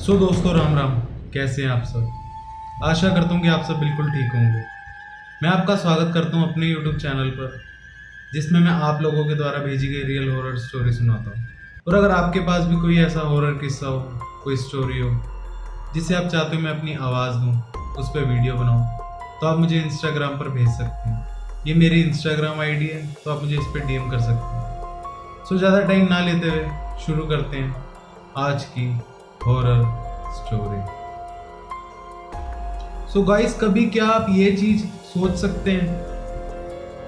दोस्तों राम राम। कैसे हैं आप सब। आशा करता हूँ कि आप सब बिल्कुल ठीक होंगे। मैं आपका स्वागत करता हूँ अपने YouTube चैनल पर, जिसमें मैं आप लोगों के द्वारा भेजी गई रियल हॉरर स्टोरी सुनाता हूँ। और अगर आपके पास भी कोई ऐसा हॉरर किस्सा हो, कोई स्टोरी हो जिसे आप चाहते हो मैं अपनी आवाज़ दूँ, उस पर वीडियो बनाऊँ, तो आप मुझे इंस्टाग्राम पर भेज सकते हैं। ये मेरी इंस्टाग्राम आईडी है, तो आप मुझे इस पर DM कर सकते हैं। ज़्यादा टाइम ना लेते हुए शुरू करते हैं आज की हॉरर स्टोरी। गाइस, कभी क्या आप ये चीज सोच सकते हैं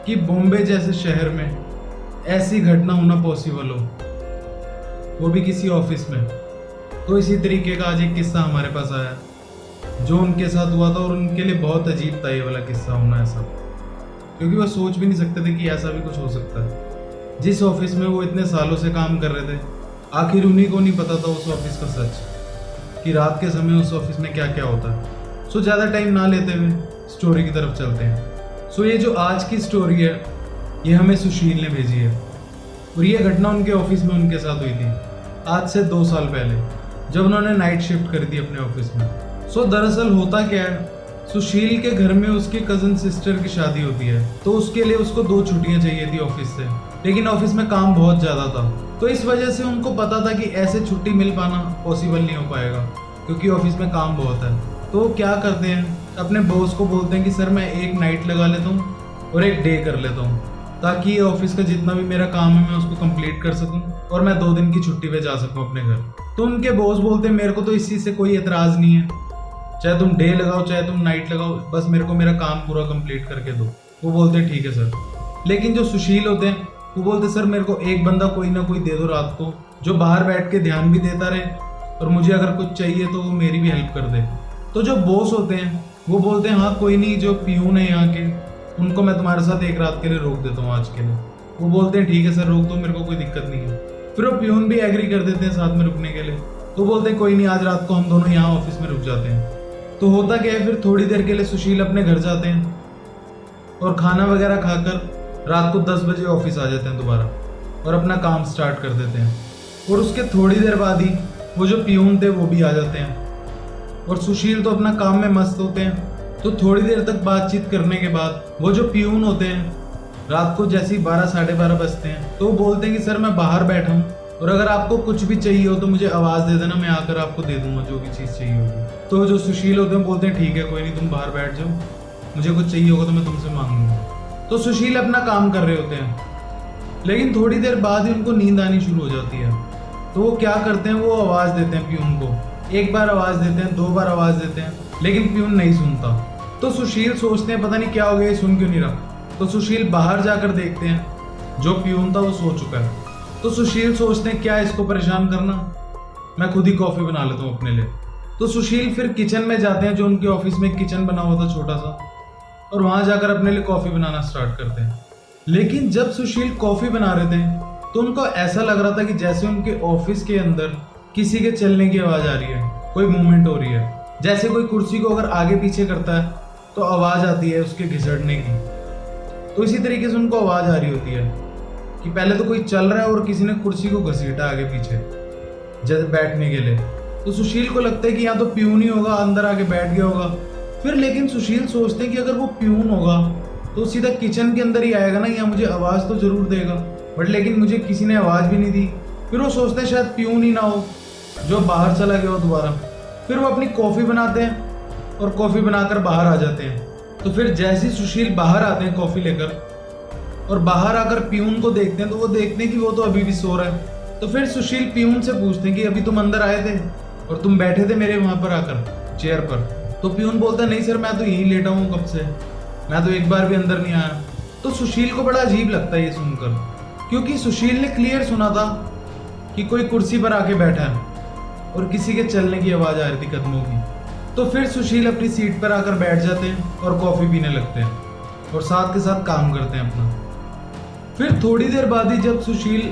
कि बॉम्बे जैसे शहर में ऐसी घटना होना पॉसिबल हो, वो भी किसी ऑफिस में। तो इसी तरीके का आज एक किस्सा हमारे पास आया जो उनके साथ हुआ था, और उनके लिए बहुत अजीब था ये वाला किस्सा होना ऐसा, क्योंकि वो सोच भी नहीं सकते थे कि ऐसा भी कुछ हो सकता है। जिस ऑफिस में वो इतने सालों से काम कर रहे थे, आखिर उन्हीं को नहीं पता था उस ऑफिस का सच, कि रात के समय उस ऑफिस में क्या क्या होता है। ज़्यादा टाइम ना लेते हुए स्टोरी की तरफ चलते हैं। ये जो आज की स्टोरी है, ये हमें सुशील ने भेजी है, और ये घटना उनके ऑफिस में उनके साथ हुई थी आज से 2 साल पहले, जब उन्होंने नाइट शिफ्ट कर दी अपने ऑफिस में। दरअसल होता क्या है, सुशील के घर में उसके कजन सिस्टर की शादी होती है, तो उसके लिए उसको 2 छुट्टियां चाहिए थी ऑफिस से, लेकिन ऑफिस में काम बहुत ज़्यादा था, तो इस वजह से उनको पता था कि ऐसे छुट्टी मिल पाना पॉसिबल नहीं हो पाएगा, क्योंकि ऑफिस में काम बहुत है। तो वो क्या करते हैं, अपने बॉस को बोलते हैं कि सर मैं एक नाइट लगा लेता हूँ और एक डे कर लेता हूँ, ताकि ये ऑफिस का जितना भी मेरा काम है मैं उसको कंप्लीट कर सकूँ और मैं 2 दिन की छुट्टी पे जा सकूँ अपने घर। तो उनके बॉस बोलते हैं मेरे को तो इस चीज़ से कोई एतराज़ नहीं है, चाहे तुम डे लगाओ चाहे तुम नाइट लगाओ, बस मेरे को मेरा काम पूरा कंप्लीट करके दो। वो बोलते हैं ठीक है सर। लेकिन जो सुशील होते हैं वो बोलते सर मेरे को एक बंदा कोई ना कोई दे दो रात को, जो बाहर बैठ के ध्यान भी देता रहे, और मुझे अगर कुछ चाहिए तो वो मेरी भी हेल्प कर दे। तो जो बॉस होते हैं वो बोलते हैं हाँ कोई नहीं, जो पियून है यहाँ के उनको मैं तुम्हारे साथ एक रात के लिए रोक देता हूँ आज के लिए। वो बोलते हैं ठीक है सर रोक दो, मेरे को कोई दिक्कत नहीं है। फिर वो पियून भी एग्री कर देते हैं साथ में रुकने के लिए। तो बोलते हैं कोई नहीं, आज रात को हम दोनों यहाँ ऑफिस में रुक जाते हैं। तो होता क्या है, फिर थोड़ी देर के लिए सुशील अपने घर जाते हैं और खाना वगैरह खाकर रात को 10 बजे ऑफिस आ जाते हैं दोबारा, और अपना काम स्टार्ट कर देते हैं। और उसके थोड़ी देर बाद ही वो जो पियून थे वो भी आ जाते हैं, और सुशील तो अपना काम में मस्त होते हैं। तो थोड़ी देर तक बातचीत करने के बाद वो जो पियून होते हैं, रात को जैसे ही 12 साढ़े 12 बजते हैं, तो वो बोलते हैं कि सर मैं बाहर बैठा हूँ, और अगर आपको कुछ भी चाहिए हो तो मुझे आवाज़ दे देना, मैं आकर आपको दे दूंगा जो भी चीज़ चाहिए होगी। तो जो सुशील होते हैं बोलते हैं ठीक है कोई नहीं, तुम बाहर बैठ जाओ, मुझे कुछ चाहिए होगा तो मैं तुमसे मांग लूँगा। तो सुशील अपना काम कर रहे होते हैं, लेकिन थोड़ी देर बाद ही उनको नींद आनी शुरू हो जाती है। तो वो क्या करते हैं, वो आवाज़ देते हैं पियून को। एक बार आवाज़ देते हैं, 2 बार आवाज़ देते हैं, लेकिन पियून नहीं सुनता। तो सुशील सोचते हैं पता नहीं क्या हो गया, ये सुन क्यों नहीं रहा। तो सुशील बाहर जाकर देखते हैं, जो पियून था वो सो चुका है। तो सुशील सोचते हैं क्या इसको परेशान करना, मैं खुद ही कॉफ़ी बना लेता हूँ अपने लिए। तो सुशील फिर किचन में जाते हैं, जो उनके ऑफिस में एक किचन बना हुआ था छोटा सा, और वहाँ जाकर अपने लिए कॉफ़ी बनाना स्टार्ट करते हैं। लेकिन जब सुशील कॉफ़ी बना रहे थे तो उनको ऐसा लग रहा था कि जैसे उनके ऑफिस के अंदर किसी के चलने की आवाज़ आ रही है, कोई मूवमेंट हो रही है। जैसे कोई कुर्सी को अगर आगे पीछे करता है तो आवाज़ आती है उसके घिसटने की। तो इसी तरीके से उनको आवाज़ आ रही होती है कि पहले तो कोई चल रहा है और किसी ने कुर्सी को घसीटा आगे पीछे जैसे बैठने के लिए। तो सुशील को लगता है कि यहाँ तो पियून ही होगा, अंदर आके बैठ गया होगा। फिर लेकिन सुशील सोचते हैं कि अगर वो पियून होगा तो सीधा किचन के अंदर ही आएगा ना, या मुझे आवाज़ तो ज़रूर देगा, बट लेकिन मुझे किसी ने आवाज़ भी नहीं दी। फिर वो सोचते हैं शायद पियून ही ना हो जो बाहर चला गया हो दोबारा। फिर वो अपनी कॉफ़ी बनाते हैं और कॉफ़ी बनाकर बाहर आ जाते हैं। तो फिर जैसे ही सुशील बाहर आते हैं कॉफ़ी लेकर, और बाहर आकर पियून को देखते हैं, तो वो देखते हैं कि वो तो अभी भी सो रहा है। तो फिर सुशील पियून से पूछते हैं कि अभी तुम अंदर आए थे और तुम बैठे थे मेरे वहाँ पर आकर चेयर पर। तो पियून बोलता है नहीं सर मैं तो यहीं लेटा हूँ कब से, मैं तो एक बार भी अंदर नहीं आया। तो सुशील को बड़ा अजीब लगता है ये सुनकर, क्योंकि सुशील ने क्लियर सुना था कि कोई कुर्सी पर आके बैठा है और किसी के चलने की आवाज़ आ रही थी कदमों की। तो फिर सुशील अपनी सीट पर आकर बैठ जाते हैं और कॉफ़ी पीने लगते हैं, और साथ के साथ काम करते हैं अपना। फिर थोड़ी देर बाद ही जब सुशील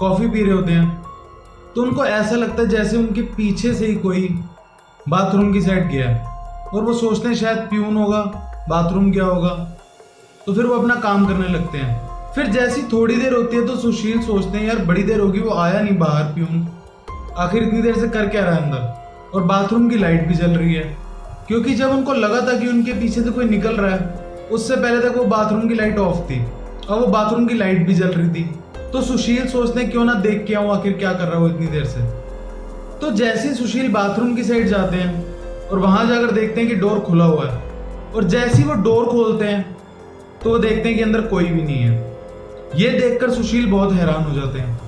कॉफ़ी पी रहे होते हैं, तो उनको ऐसा लगता है जैसे उनके पीछे से ही कोई बाथरूम की साइड गया है, और वो सोचते हैं शायद पियून होगा, बाथरूम गया होगा। तो फिर वो अपना काम करने लगते हैं। फिर जैसी थोड़ी देर होती है तो सुशील सोचते हैं यार बड़ी देर होगी वो आया नहीं बाहर पियून, आखिर इतनी देर से कर क्या रहा है अंदर। और बाथरूम की लाइट भी जल रही है, क्योंकि जब उनको लगा था कि उनके पीछे से कोई निकल रहा है, उससे पहले तक वो बाथरूम की लाइट ऑफ थी और वो बाथरूम की लाइट भी जल रही थी। तो सुशील सोचते क्यों ना देख के आऊं आखिर क्या कर रहा है वो इतनी देर से। तो जैसे सुशील बाथरूम की साइड जाते हैं और वहां जाकर देखते हैं कि डोर खुला हुआ है, और जैसे ही वो डोर खोलते हैं तो वो देखते हैं कि अंदर कोई भी नहीं है। ये देखकर सुशील बहुत हैरान हो जाते हैं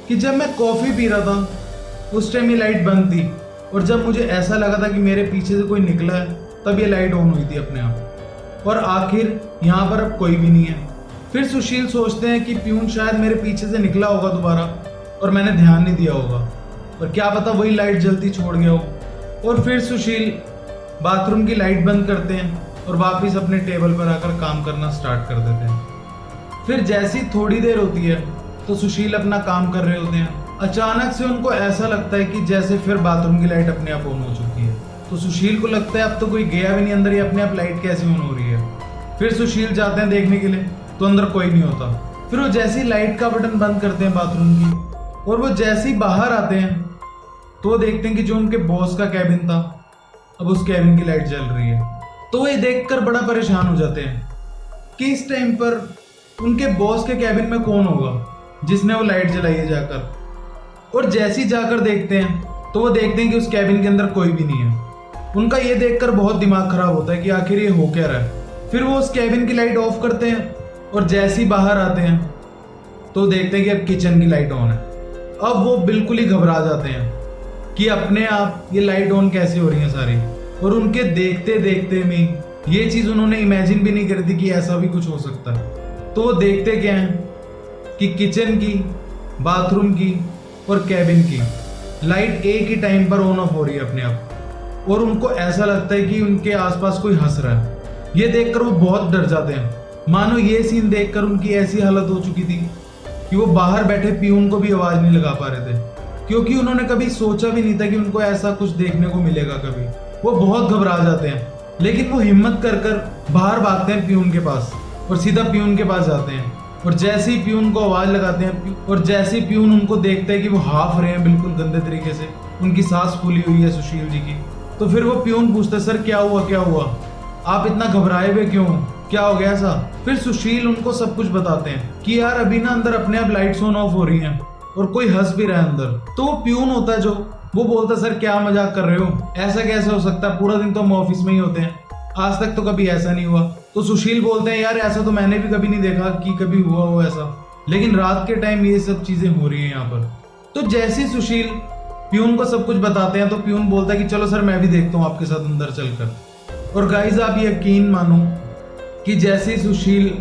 कि जब मैं कॉफी पी रहा था उस टाइम ये लाइट बंद थी, और जब मुझे ऐसा लगा था कि मेरे पीछे से कोई निकला है तब ये लाइट ऑन हुई थी अपने आप, और आखिर यहाँ पर अब कोई भी नहीं है। फिर सुशील सोचते हैं कि प्यून शायद मेरे पीछे से निकला होगा दोबारा और मैंने ध्यान नहीं दिया होगा, और क्या पता वही लाइट जलती छोड़ गया हो। और फिर सुशील बाथरूम की लाइट बंद करते हैं और वापस अपने टेबल पर आकर काम करना स्टार्ट कर देते हैं। फिर जैसी थोड़ी देर होती है तो सुशील अपना काम कर रहे होते हैं। अचानक से उनको ऐसा लगता है कि जैसे फिर बाथरूम की लाइट अपने आप ऑन हो चुकी है। तो सुशील को लगता है अब तो कोई गया भी नहीं अंदर, ये अपने आप लाइट कैसे ऑन हो रही है। फिर सुशील जाते हैं देखने के लिए तो अंदर कोई नहीं होता। फिर वो जैसे ही लाइट का बटन बंद करते हैं बाथरूम की, और वो जैसे ही बाहर आते हैं तो वो देखते हैं कि जो उनके बॉस का कैबिन था अब उस कैबिन की लाइट जल रही है। तो वो ये देखकर बड़ा परेशान हो जाते हैं कि इस टाइम पर उनके बॉस के कैबिन में कौन होगा जिसने वो लाइट जलाई है जाकर। और जैसे ही जाकर देखते हैं तो वो देखते हैं कि उस कैबिन के अंदर कोई भी नहीं है। उनका ये देखकर बहुत दिमाग खराब होता है कि आखिर ये हो क्या रहा है। फिर वो उस कैबिन की लाइट ऑफ करते हैं और जैसे ही बाहर आते हैं तो देखते हैं कि अब किचन की लाइट ऑन है। अब वो बिल्कुल ही घबरा जाते हैं कि अपने आप ये लाइट ऑन कैसे हो रही है सारी, और उनके देखते देखते में ये चीज उन्होंने इमेजिन भी नहीं करी थी कि ऐसा भी कुछ हो सकता है। तो वो देखते क्या है कि किचन की, बाथरूम की और कैबिन की लाइट एक ही टाइम पर ऑन ऑफ हो रही है अपने आप, और उनको ऐसा लगता है कि उनके आसपास कोई हंस रहा है। ये देखकर वो बहुत डर जाते हैं, मानो ये सीन देखकर उनकी ऐसी हालत हो चुकी थी कि वो बाहर बैठे पियून को भी आवाज नहीं लगा पा रहे थे, क्योंकि उन्होंने कभी सोचा भी नहीं था कि उनको ऐसा कुछ देखने को मिलेगा कभी। वो बहुत घबरा जाते हैं, लेकिन वो हिम्मत कर कर बाहर भागते हैं पियून के पास और सीधा पियून के पास जाते हैं। और जैसे ही पियून को आवाज लगाते हैं और जैसे ही पियून उनको देखते हैं कि वो हाफ रहे हैं बिल्कुल गंदे तरीके से, उनकी सांस फूली हुई है सुशील जी की, तो फिर वो पियून पूछते सर क्या हुआ क्या हुआ, आप इतना घबराए हुए क्यों, क्या हो गया ऐसा। फिर सुशील उनको सब कुछ बताते हैं कि यार अभी ना अंदर अपने आप लाइट्स ऑन ऑफ हो रही हैं और कोई हंस भी रहा है अंदर। तो वो पियून होता है जो, वो बोलता है सर क्या मजाक कर रहे हो, ऐसा कैसे हो सकता है, पूरा दिन तो हम ऑफिस में ही होते हैं, आज तक तो कभी ऐसा नहीं हुआ। तो सुशील बोलते हैं यार ऐसा तो मैंने भी कभी नहीं देखा कि कभी हुआ हो ऐसा, लेकिन रात के टाइम ये सब चीजें हो रही हैं यहाँ पर। तो जैसे सुशील पियून को सब कुछ बताते हैं तो पियून बोलता है कि चलो सर मैं भी देखता हूँ आपके साथ अंदर चलकर। और गाइस आप यकीन मानो कि जैसे ही सुशील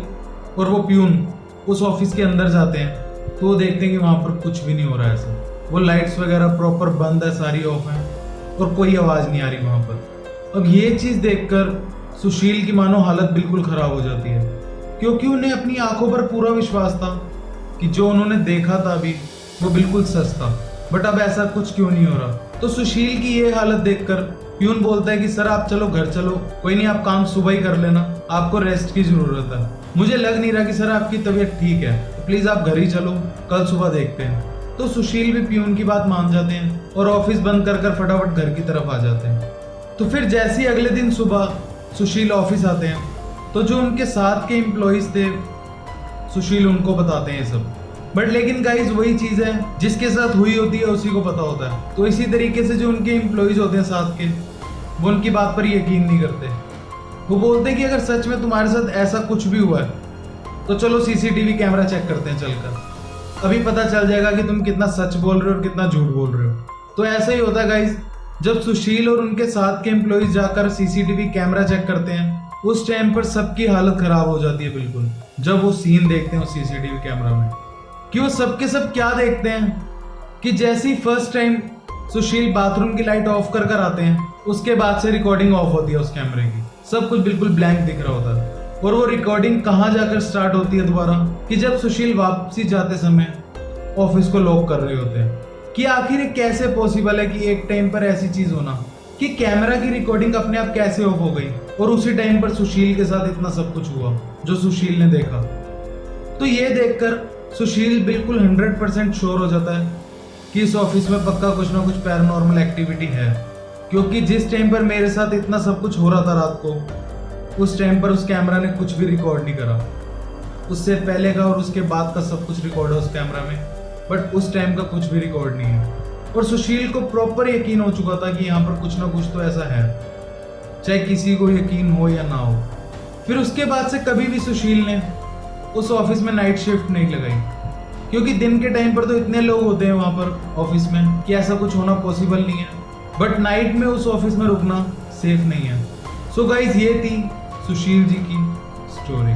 और वो पियून उस ऑफिस के अंदर जाते हैं तो वो देखते हैं कि वहां पर कुछ भी नहीं हो रहा है ऐसा, वो लाइट्स वगैरह प्रॉपर बंद है, सारी ऑफ है और कोई आवाज नहीं आ रही वहां पर। अब ये चीज देखकर सुशील की मानो हालत बिल्कुल खराब हो जाती है, क्योंकि उन्हें अपनी आंखों पर पूरा विश्वास था कि जो उन्होंने देखा था अभी वो बिल्कुल सच था, बट अब ऐसा कुछ क्यों नहीं हो रहा। तो सुशील की ये हालत देखकर प्यून बोलता है कि सर आप चलो घर चलो, कोई नहीं आप काम सुबह ही कर लेना, आपको रेस्ट की जरूरत है, मुझे लग नहीं रहा कि सर आपकी तबीयत ठीक है, तो प्लीज आप घर ही चलो, कल सुबह देखते हैं। तो सुशील भी प्यून की बात मान जाते हैं और ऑफिस बंद कर कर फटाफट घर की तरफ आ जाते हैं। तो फिर जैसे ही अगले दिन सुबह सुशील ऑफिस आते हैं तो जो उनके साथ के एम्प्लॉइज थे सुशील उनको बताते हैं सब, बट लेकिन गाइस वही चीज है जिसके साथ हुई होती है उसी को पता होता है। तो इसी तरीके से जो उनके एम्प्लॉइज होते हैं साथ के, वो उनकी बात पर यकीन नहीं करते। वो बोलते हैं कि अगर सच में तुम्हारे साथ ऐसा कुछ भी हुआ है तो चलो सीसीटीवी कैमरा चेक करते हैं चलकर, अभी पता चल जाएगा कि तुम कितना सच बोल रहे हो और कितना झूठ बोल रहे हो। तो ऐसा ही होता है गाइस, जब सुशील और उनके साथ के एम्प्लॉइज जाकर सीसीटीवी कैमरा चेक करते हैं उस टाइम पर सबकी हालत खराब हो जाती है बिल्कुल, जब वो सीन देखते हैं उस सीसीटीवी कैमरा में, कि वो सबके सब क्या देखते हैं कि जैसे ही फर्स्ट टाइम सुशील बाथरूम की लाइट ऑफ कर कर आते हैं उसके बाद से रिकॉर्डिंग ऑफ होती है उस कैमरे की, सब कुछ बिल्कुल ब्लैंक दिख रहा होता है। और वो रिकॉर्डिंग कहाँ जाकर स्टार्ट होती है दोबारा, कि जब सुशील वापसी जाते समय ऑफिस को लॉक कर रहे होते हैं, कि आखिर ये कैसे पॉसिबल है कि एक टाइम पर ऐसी चीज होना कि कैमरा की रिकॉर्डिंग अपने आप कैसे ऑफ हो गई और उसी टाइम पर सुशील के साथ इतना सब कुछ हुआ जो सुशील ने देखा। तो ये देखकर सुशील बिल्कुल 100% श्योर हो जाता है कि इस ऑफिस में पक्का कुछ ना कुछ पैरानॉर्मल एक्टिविटी है, क्योंकि जिस टाइम पर मेरे साथ इतना सब कुछ हो रहा था रात को, उस टाइम पर उस कैमरा ने कुछ भी रिकॉर्ड नहीं करा। उससे पहले का और उसके बाद का सब कुछ रिकॉर्ड है उस कैमरा में, बट उस टाइम का कुछ भी रिकॉर्ड नहीं है। और सुशील को प्रॉपर यकीन हो चुका था कि यहाँ पर कुछ ना कुछ तो ऐसा है, चाहे किसी को यकीन हो या ना हो। फिर उसके बाद से कभी भी सुशील ने उस ऑफिस में नाइट शिफ्ट नहीं लगाई, क्योंकि दिन के टाइम पर तो इतने लोग होते हैं वहाँ पर ऑफिस में कि ऐसा कुछ होना पॉसिबल नहीं है, बट नाइट में उस ऑफिस में रुकना सेफ नहीं है। सो गाइज, ये थी सुशील जी की स्टोरी।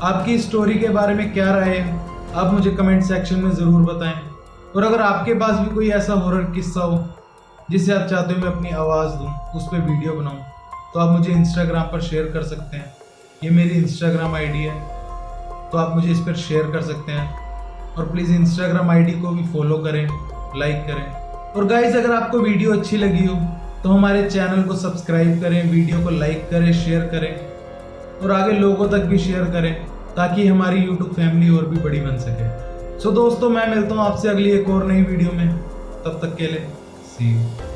आपकी स्टोरी के बारे में क्या राय है, आप मुझे कमेंट सेक्शन में ज़रूर बताएं। और अगर आपके पास भी कोई ऐसा हॉरर किस्सा हो जिसे आप चाहते हो मैं अपनी आवाज़ दूं, उस पर वीडियो बनाऊं, तो आप मुझे इंस्टाग्राम पर शेयर कर सकते हैं। ये मेरी इंस्टाग्राम आईडी है, तो आप मुझे इस पर शेयर कर सकते हैं। और प्लीज़ इंस्टाग्राम आईडी को भी फॉलो करें, लाइक करें। और गाइज, अगर आपको वीडियो अच्छी लगी हो तो हमारे चैनल को सब्सक्राइब करें, वीडियो को लाइक करें, शेयर करें और आगे लोगों तक भी शेयर करें, ताकि हमारी यूट्यूब फैमिली और भी बड़ी बन सके। सो दोस्तों, मैं मिलता हूँ आपसे अगली एक और नई वीडियो में। तब तक के लिए सी यू।